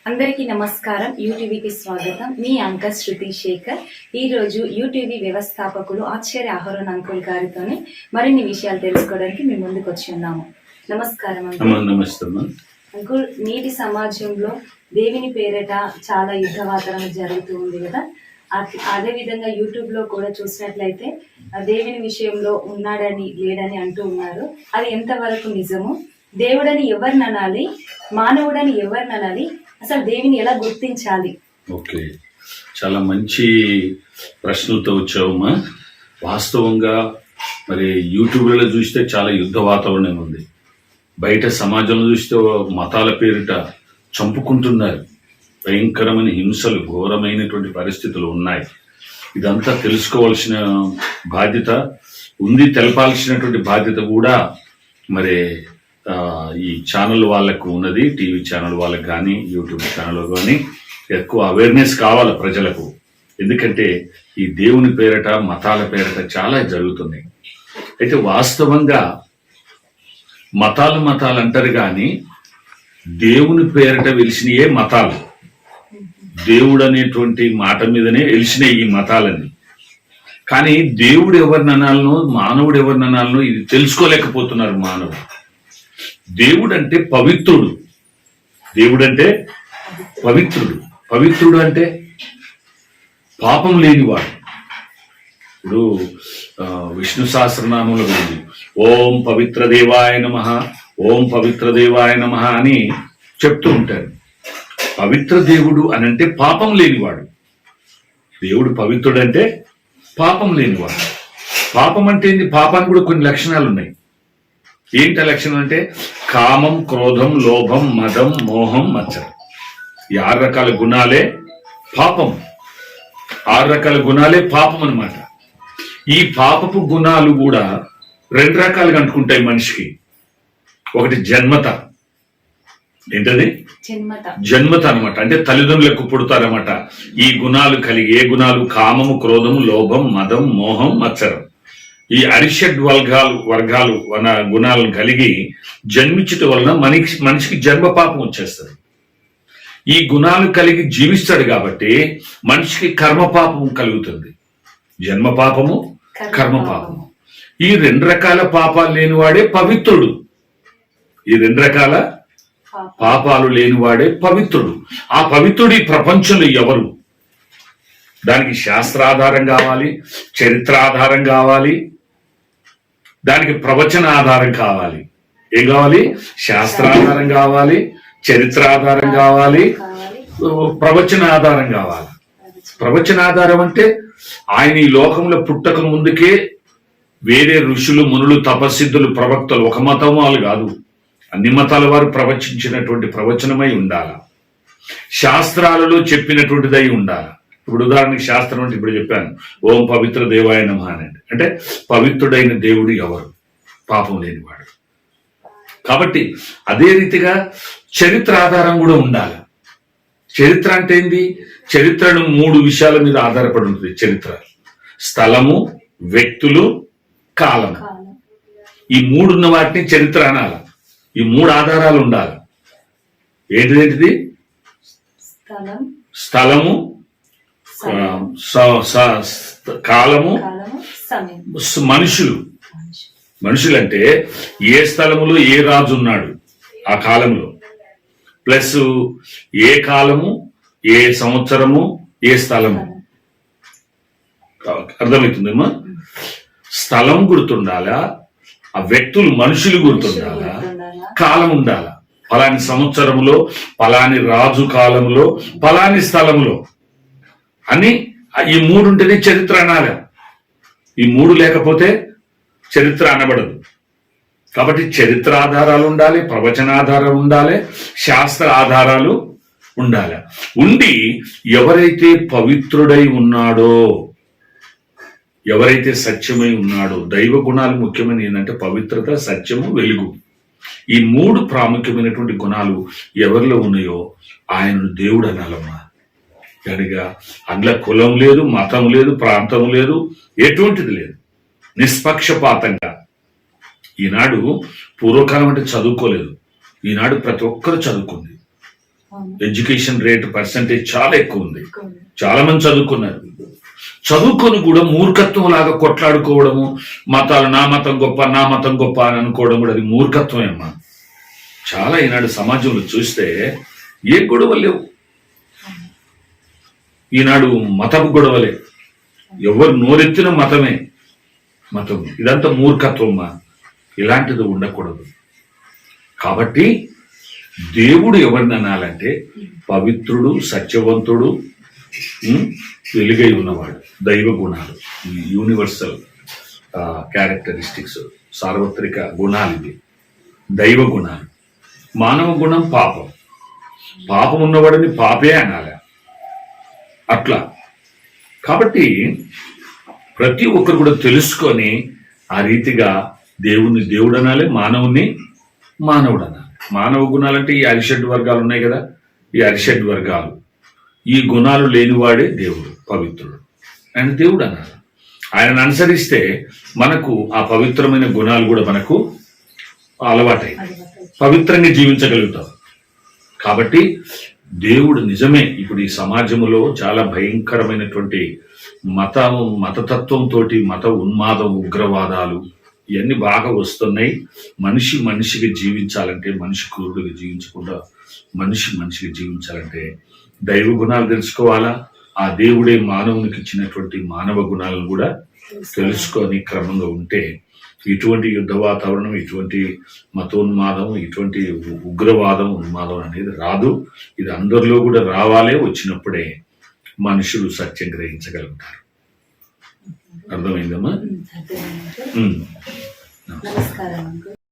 అందరికీ నమస్కారం. యూటీవీకి స్వాగతం. మీ అంక శృతి శేఖర్. ఈ రోజు యూటీవీ వ్యవస్థాపకులు ఆచార్య అహరోన్ అంకుల్ గారితో మరిన్ని విషయాలు తెలుసుకోవడానికి మేము ముందుకు వచ్చి ఉన్నాము. నమస్కారం అంకుల్. నేటి సమాజంలో దేవుని పేరిట చాలా యుద్ధ వాతావరణం జరుగుతూ ఉంది కదా. అదే విధంగా యూట్యూబ్ లో కూడా చూసినట్లయితే దేవుని విషయంలో ఉన్నాడని లేడని అంటూ ఉన్నారు. అది ఎంతవరకు నిజము? దేవుడని ఎవరిని అనాలి, మానవుడని ఎవరిని అనాలి, అసలు దేవుని ఎలా గుర్తించాలి? ఓకే, చాలా మంచి ప్రశ్నలతో వచ్చావమ్మా. వాస్తవంగా మరి యూట్యూబ్లో చూస్తే చాలా యుద్ధ వాతావరణం ఉంది. బయట సమాజంలో చూస్తే మతాల పేరిట చంపుకుంటున్నారు. భయంకరమైన హింసలు, ఘోరమైనటువంటి పరిస్థితులు ఉన్నాయి. ఇదంతా తెలుసుకోవాల్సిన బాధ్యత ఉంది, తెలపాల్సినటువంటి బాధ్యత కూడా మరి ఈ ఛానల్ వాళ్ళకు ఉన్నది. టీవీ ఛానల్ వాళ్ళకి కానీ యూట్యూబ్ ఛానల్ కానీ ఎక్కువ అవేర్నెస్ కావాలి ప్రజలకు. ఎందుకంటే ఈ దేవుని పేరట, మతాల పేరట చాలా జరుగుతున్నాయి. అయితే వాస్తవంగా మతాలు అంటారు కానీ దేవుని పేరట వెలిసినయే మతాలు. దేవుడు అనేటువంటి మాట మీదనే వెలిసినాయి ఈ మతాలన్నీ. కానీ దేవుడు ఎవరిని అనాలనో, మానవుడు ఎవరిని అనాలనో ఇది తెలుసుకోలేకపోతున్నారు మానవుడు. దేవుడు అంటే పవిత్రుడు. దేవుడు అంటే పవిత్రుడు. పవిత్రుడు అంటే పాపం లేనివాడు. ఇప్పుడు విష్ణు సహస్రనామంలో ఉంది, ఓం పవిత్ర దేవాయ నమః, ఓం పవిత్ర దేవాయ నమః అని చెప్తూ ఉంటారు. పవిత్ర దేవుడు అని అంటే పాపం లేనివాడు. దేవుడు పవిత్రుడు అంటే పాపం లేనివాడు. పాపం అంటే ఏంటి? పాపానికి కూడా కొన్ని లక్షణాలు ఉన్నాయి. ఏంటి లక్షణం అంటే కామం, క్రోధం, లోభం, మదం, మోహం, మత్సరం. ఈ 6 రకాల గుణాలే పాపం. 6 రకాల గుణాలే పాపం అన్నమాట. ఈ పాపపు గుణాలు కూడా 2 రకాలుగా అంటుకుంటాయి మనిషికి. ఒకటి జన్మత. ఏంటది? జన్మత అనమాట. అంటే తల్లిదండ్రులకు పుడతారన్నమాట ఈ గుణాలు కలిగి. ఏ గుణాలు? కామము, క్రోధము, లోభం, మదం, మోహం, మత్సరం. ఈ అరిషడ్ వర్గాలు గుణాలను కలిగి జన్మించటం వలన మనిషికి జన్మ పాపం వచ్చేస్తుంది. ఈ గుణాలు కలిగి జీవిస్తాడు కాబట్టి మనిషికి కర్మ పాపం కలుగుతుంది. జన్మ పాపము, కర్మ పాపము. ఈ 2 రకాల పాపాలు లేనివాడే పవిత్రుడు. ఈ 2 రకాల పాపాలు లేనివాడే పవిత్రుడు. ఆ పవిత్రుడు ఈ ప్రపంచంలో ఎవరు? దానికి శాస్త్రాధారం కావాలి, చరిత్ర ఆధారం కావాలి, దానికి ప్రవచన ఆధారం కావాలి. ఏం కావాలి? శాస్త్రాధారం కావాలి, చరిత్ర ఆధారం కావాలి, ప్రవచన ఆధారం కావాలి. ప్రవచన ఆధారం అంటే ఆయన ఈ లోకంలో పుట్టక ముందుకే వేరే ఋషులు, మునులు, తపస్సిద్ధులు, ప్రవక్తలు, ఒక మతం వాళ్ళు కాదు, అన్ని మతాల వారు ప్రవచించినటువంటి ప్రవచనమై ఉండాల. శాస్త్రాలలో చెప్పినటువంటిదై ఉండాలి. ఇప్పుడు ఉదాహరణకి శాస్త్రం అంటే ఇప్పుడు చెప్పాను, ఓం పవిత్ర దేవాయ నమః అంటే పవిత్రుడైన దేవుడు ఎవరు? పాపం లేనివాడు. కాబట్టి అదే రీతిగా చరిత్ర ఆధారం కూడా ఉండాలి. చరిత్ర అంటే ఏంది? చరిత్రను 3 విషయాల మీద ఆధారపడి ఉంటుంది. చరిత్ర స్థలము, వ్యక్తులు, కాలము. ఈ 3 ఉన్న వాటిని చరిత్ర అనాలి. ఈ 3 ఆధారాలు ఉండాలి. ఏంటిది? స్థలము, కాలము, మనుషులు అంటే ఏ స్థలములో ఏ రాజు ఉన్నాడు ఆ కాలంలో, ప్లస్ ఏ కాలము, ఏ సంవత్సరము, ఏ స్థలము. అర్థమవుతుందమ్మా? స్థలం గుర్తుండాలా, ఆ వ్యక్తులు, మనుషులు గుర్తుండాలా, కాలం ఉండాలా. పలాని సంవత్సరములో, పలాని రాజు కాలంలో, పలాని స్థలంలో అని ఈ 3 ఉంటేనే చరిత్ర అనాలి. ఈ 3 లేకపోతే చరిత్ర అనబడదు. కాబట్టి చరిత్ర ఆధారాలు ఉండాలి, ప్రవచన ఆధారం ఉండాలి, శాస్త్ర ఆధారాలు ఉండాలి. ఉండి ఎవరైతే పవిత్రుడై ఉన్నాడో, ఎవరైతే సత్యమై ఉన్నాడో, దైవ గుణాలు ముఖ్యమైన ఏంటంటే పవిత్రత, సత్యము, వెలుగు. ఈ 3 ప్రాముఖ్యమైనటువంటి గుణాలు ఎవరిలో ఉన్నాయో ఆయనను దేవుడు అనాలమ్మా. కనుక అందులో కులం లేదు, మతం లేదు, ప్రాంతం లేదు, ఎటువంటిది లేదు. నిష్పక్షపాతంగా. ఈనాడు పూర్వకాలం అంటే చదువుకోలేదు, ఈనాడు ప్రతి ఒక్కరు చదువుకుంది. ఎడ్యుకేషన్ రేట్ పర్సంటేజ్ చాలా ఎక్కువ ఉంది. చాలా మంది చదువుకున్నారు. చదువుకొని కూడా మూర్ఖత్వం లాగా కొట్లాడుకోవడము, మతాలు నా మతం గొప్ప నా మతం గొప్ప అని అనుకోవడం కూడా అది మూర్ఖత్వమే అమ్మా. చాలా ఈనాడు సమాజంలో చూస్తే ఏ గొడవలు లేవు. ఈనాడు మతపు గొడవలే, ఎవరు నోరెత్తిన మతం. ఇదంతా మూర్ఖత్వమా. ఇలాంటిది ఉండకూడదు. కాబట్టి దేవుడు ఎవరిని అనాలంటే పవిత్రుడు, సత్యవంతుడు, వెలుగై ఉన్నవాడు. దైవ గుణాలు, యూనివర్సల్ క్యారెక్టరిస్టిక్స్, సార్వత్రిక గుణాలు ఇవి దైవ గుణాలు. మానవ గుణం పాపం. పాపం ఉన్నవాడిని పాపే అనాలి. అట్లా కాబట్టి ప్రతి ఒక్కరు కూడా తెలుసుకొని ఆ రీతిగా దేవుణ్ణి దేవుడు అనాలి, మానవుని మానవుడు అనాలి. మానవ గుణాలంటే ఈ అరిషడ్ వర్గాలు ఉన్నాయి కదా, ఈ అరిషడ్ వర్గాలు, ఈ గుణాలు లేనివాడే దేవుడు, పవిత్రుడు. ఆయన దేవుడు అనాలి. ఆయనను అనుసరిస్తే మనకు ఆ పవిత్రమైన గుణాలు కూడా మనకు అలవాటై పవిత్రంగా జీవించగలుగుతాం. కాబట్టి దేవుడు నిజమే. ఇప్పుడు ఈ సమాజంలో చాలా భయంకరమైనటువంటి మతతత్వంతో మత ఉన్మాదం, ఉగ్రవాదాలు ఇవన్నీ బాగా వస్తున్నాయి. మనిషికి జీవించాలంటే, మనిషి క్రూరుడిగా జీవించకుండా మనిషికి జీవించాలంటే దైవ గుణాలు తెలుసుకోవాలా. ఆ దేవుడే మానవునికి ఇచ్చినటువంటి మానవ గుణాలను కూడా తెలుసుకొని క్రమంగా ఉంటే ఇటువంటి యుద్ధ వాతావరణం, ఇటువంటి మతోన్మాదం, ఇటువంటి ఉగ్రవాదం, ఉన్మాదం అనేది రాదు. ఇది అందరిలో కూడా రావాలే. వచ్చినప్పుడే మనుషులు సత్యం గ్రహించగలుగుతారు. అర్థమైందమ్మా? నమస్కారం.